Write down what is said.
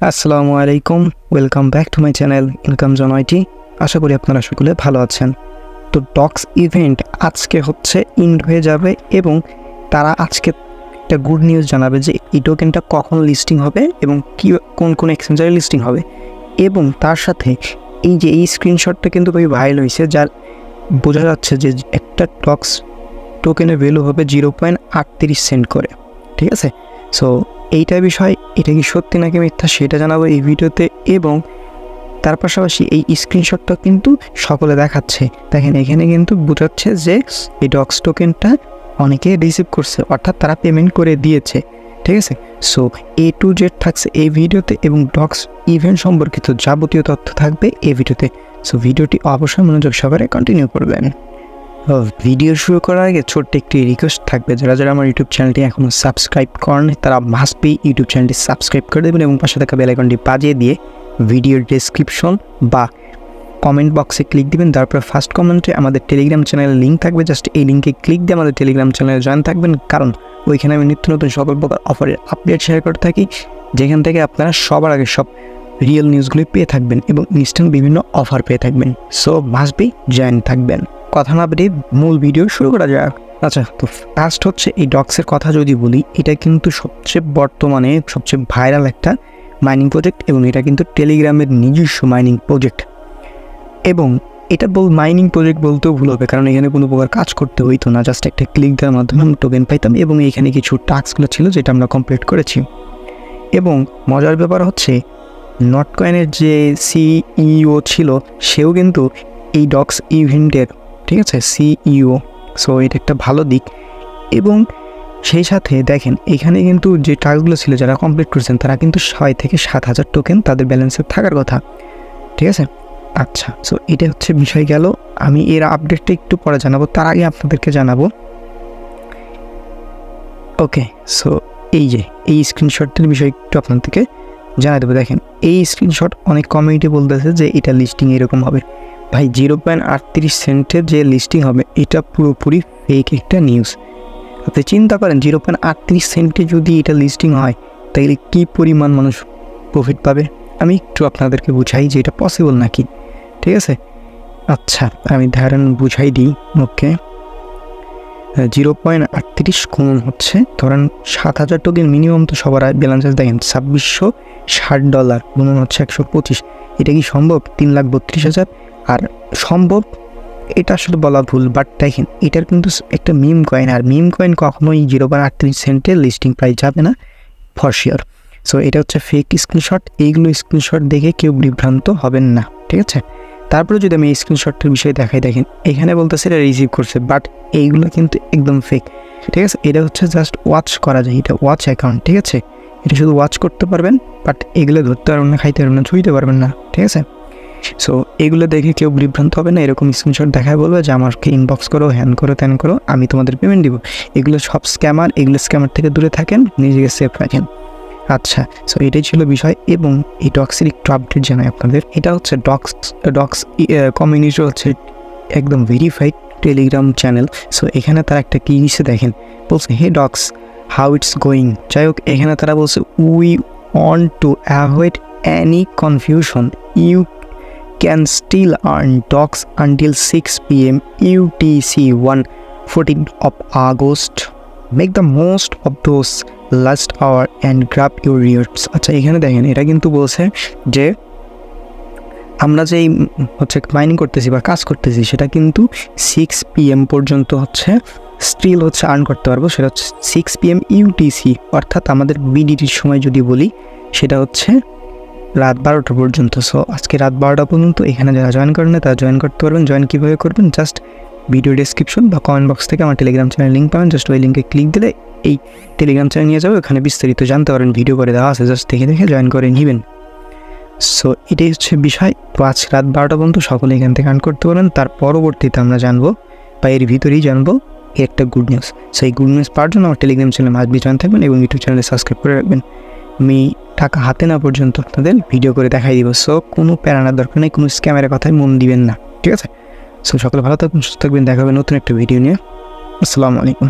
আসসালামু আলাইকুম, welcome back to my channel income zone IT. আশা করি আপনারা সকলে ভালো আছেন। তো ডক্স ইভেন্ট আজকে হচ্ছে ইন্ড হয়ে যাবে এবং তারা আজকে একটা গুড নিউজ জানাবে যে এই টোকেনটা কখন লিস্টিং হবে এবং কোন কোন এক্সচেঞ্জারে লিস্টিং হবে। এবং তার সাথে এই স্ক্রিনশটটা কিন্তু খুবই ভাইরাল হয়েছে, যার বোঝা যাচ্ছে যে একটা ডক্স টোকেনের ভ্যালু হবে 0.38 সেন্ট করে। ঠিক আছে, সো এইটা বিষয়, এটা কি সত্যি নাকি মিথ্যা সেটা জানাবো এই ভিডিওতে। এবং তার পাশাপাশি এই স্ক্রিনশটটা কিন্তু সকলে দেখাচ্ছে। দেখেন এখানে কিন্তু বোঝাচ্ছে যে এই ডক্স টোকেনটা অনেকে রিসিভ করছে, অর্থাৎ তারা পেমেন্ট করে দিয়েছে। ঠিক আছে, সো A to Z থাকছে এই ভিডিওতে এবং ডক্স ইভেন্ট সম্পর্কিত যাবতীয় তথ্য থাকবে এই ভিডিওতে। সো ভিডিওটি অবশ্যই মনোযোগ সহকারে কন্টিনিউ করবেন। ভিডিও শুরু করার আগে ছোট্ট একটি রিকোয়েস্ট থাকবে, যারা যারা আমার ইউটিউব চ্যানেলটি এখনও সাবস্ক্রাইব করেন তারা মাস্ট বি ইউটিউব চ্যানেলটি সাবস্ক্রাইব করে দেবেন এবং পাশে থাকা বেল আইকনটি বাজিয়ে দিয়ে ভিডিওর ডেসক্রিপশন বা কমেন্ট বক্সে ক্লিক দিবেন। তারপর ফার্স্ট কমেন্টে আমাদের টেলিগ্রাম চ্যানেলের লিঙ্ক থাকবে, জাস্ট এই লিঙ্কে ক্লিক দিয়ে আমাদের টেলিগ্রাম চ্যানেলে জয়েন থাকবেন, কারণ ওইখানে আমি নিত্য নতুন সকল প্রকার অফারের আপডেট শেয়ার করে থাকি, যেখান থেকে আপনারা সবার আগে সব রিয়েল নিউজগুলি পেয়ে থাকবেন এবং ইনস্ট্যান্ট বিভিন্ন অফার পেয়ে থাকবেন। সো মাস্ট বি জয়েন থাকবেন। কথা না বেরিয়ে মূল ভিডিও শুরু করা যাক। আচ্ছা, তো ফার্স্ট হচ্ছে এই ডক্সের কথা যদি বলি, এটা কিন্তু বর্তমানে সবচেয়ে ভাইরাল একটা মাইনিং প্রজেক্ট এবং এটা কিন্তু টেলিগ্রামের নিজস্ব মাইনিং প্রজেক্ট। এবং এটা মাইনিং প্রজেক্ট বলতেও ভুল হবে, কারণ এখানে কোনো প্রকার কাজ করতে হইতো না, জাস্ট একটা ক্লিক দেওয়ার মাধ্যমে আমরা টোকেন পাইতাম এবং এখানে কিছু টাস্কগুলো ছিল যেটা আমরা কমপ্লিট করেছি। এবং মজার ব্যাপার হচ্ছে নটকয়েনের যে সিইও ছিল সেও কিন্তু এই ডক্স ইভেন্টের, ঠিক আছে, সিইও। সো এটা একটা ভালো দিক। এবং সেই সাথে দেখেন এখানে কিন্তু যে টাস্কগুলো ছিল যারা কমপ্লিট করেছেন তারা কিন্তু 6 থেকে 7,000 টোকেন তাদের ব্যালেন্সে থাকার কথা। ঠিক আছে, আচ্ছা, সো এটা হচ্ছে বিষয় গেল। আমি এর আপডেটটা একটু পরে জানাবো, তার আগে আপনাদেরকে জানাবো। ওকে, সো এই স্ক্রিনশটটির বিষয় একটু আপনাদেরকে জানাই দেবো। দেখেন এই স্ক্রিনশট অনেক কমিউনিটি বলতেছে যে এটা লিস্টিং এরকম হবে। ভাই 0.38 সেন্টের যে লিস্টিং হবে এটা পুরোপুরি ফেক একটা নিউজ। আপনি চিন্তা করেন 0.38 সেন্টে যদি এটা লিস্টিং হয় তাহলে কী পরিমাণ মানুষ প্রফিট পাবে। আমি একটু আপনাদেরকে বুঝাই যে এটা পসিবল নাকি। ঠিক আছে, আচ্ছা আমি ধারণ বুঝাই দিই। ওকে, 0.38 গুণন হচ্ছে ধরেন 7,000 টোকেন মিনিমাম, তো সবার ব্যালেন্সেস দেখেন $2,660 গুণন হচ্ছে 125। এটা কি সম্ভব? 3,32,000। আর সম্ভব এটা আসলে বলা ভুল, বাট দেখেন এটার কিন্তু একটা মিম কয়েন, আর মিম কয়েন কখনোই 0.38 সেন্টের লিস্টিং প্রাইস যাবে না ফর শিওর। সো এটা হচ্ছে ফেক স্ক্রিনশট। এইগুলো স্ক্রিনশট দেখে কেউ বিভ্রান্ত হবেন না। ঠিক আছে, তারপরে যদি আমি এই স্ক্রিনশটটার বিষয়ে দেখাই, দেখেন এখানে বলতেছে এটা রিসিভ করছে, বাট এইগুলো কিন্তু একদম ফেক। ঠিক আছে, এটা হচ্ছে জাস্ট ওয়াচ করা যায়, এটা ওয়াচ অ্যাকাউন্ট। ঠিক আছে, এটা শুধু ওয়াচ করতে পারবেন, বাট এগুলো ধরতে পারবেন না, খাইতে পারবেন না, ছুঁইতে পারবেন না। ঠিক আছে, সো এগুলো দেখে কেউ বিভ্রান্ত হবে না। এরকম স্ক্রিনশট দেখায় বলবে যে আমাকে ইনবক্স করো, হ্যান করো, ত্যান করো, আমি তোমাদের পেমেন্ট দিব। এগুলো সব স্ক্যামার, এগুলো স্ক্যামার থেকে দূরে থাকেন, নিজেকে সেফ রাখেন। আচ্ছা, সো এটাই ছিল বিষয়। এবং এই ডক্সের একটু আপডেট জানাই আপনাদের। এটা হচ্ছে ডক্স কমিউনিটি হচ্ছে একদম ভেরিফাইড টেলিগ্রাম চ্যানেল। সো এখানে তারা একটা কি দিচ্ছে দেখেন, বলছে hey docs how it's going. যাই হোক, এখানে তারা বলছে we want to avoid any confusion, you can still earn docs until 6 PM UTC 14th of August. Make the most of those last hour and grab your rewards. আচ্ছা, এখানে দেখেন এটা কিন্তু বলছে যে আমরা যেই হচ্ছে মাইনিং করতেছি বা কাজ করতেছি সেটা কিন্তু 6 PM পর্যন্ত হচ্ছে স্টিল হচ্ছে আর্ন করতে পারবো। সেটা হচ্ছে 6 PM UTC, অর্থাৎ আমাদের বিডিটির সময় যদি বলি সেটা হচ্ছে রাত 12টা পর্যন্ত। সো আজকে রাত 12টা পর্যন্ত এখানে যারা জয়েন করেন না তারা জয়েন করতে পারবেন। জয়েন কীভাবে করবেন? জাস্ট ভিডিও ডেসক্রিপশন বা কমেন্ট বক্স থেকে আমার টেলিগ্রাম চ্যানেল লিঙ্ক পাবেন, জাস্ট ওই লিঙ্কে ক্লিক দিলে এই টেলিগ্রাম চ্যানেল নিয়ে যাবে, ওখানে বিস্তারিত জানতে পারেন, ভিডিও করে দেওয়া আছে, জাস্ট দেখে জয়েন করে নেবেন। সো এটাই হচ্ছে বিষয়। তো আজ রাত 12টা পর্যন্ত সকলে এখান থেকে আর্ন করতে পারেন। তার পরবর্তীতে আমরা জানবো বা এর ভিতরেই জানবো একটা গুড নিউজ। সো এই গুড নিউজ পাওয়ার জন্য আমার Telegram channel must be join থাকবেন এবং ইউটিউব চ্যানেলে সাবস্ক্রাইব করে রাখবেন। আমি টাকা হাতে না পর্যন্ত আপনাদের ভিডিও করে দেখাই দিব। সো কোনো প্যারানোর দরকার নেই, কোনো স্ক্যামের কথায় মন দিবেন না। ঠিক আছে, সো সকলে ভালো থাকবেন, সুস্থ থাকবেন, দেখা হবে নতুন একটা ভিডিও নিয়ে। আসসালামু আলাইকুম।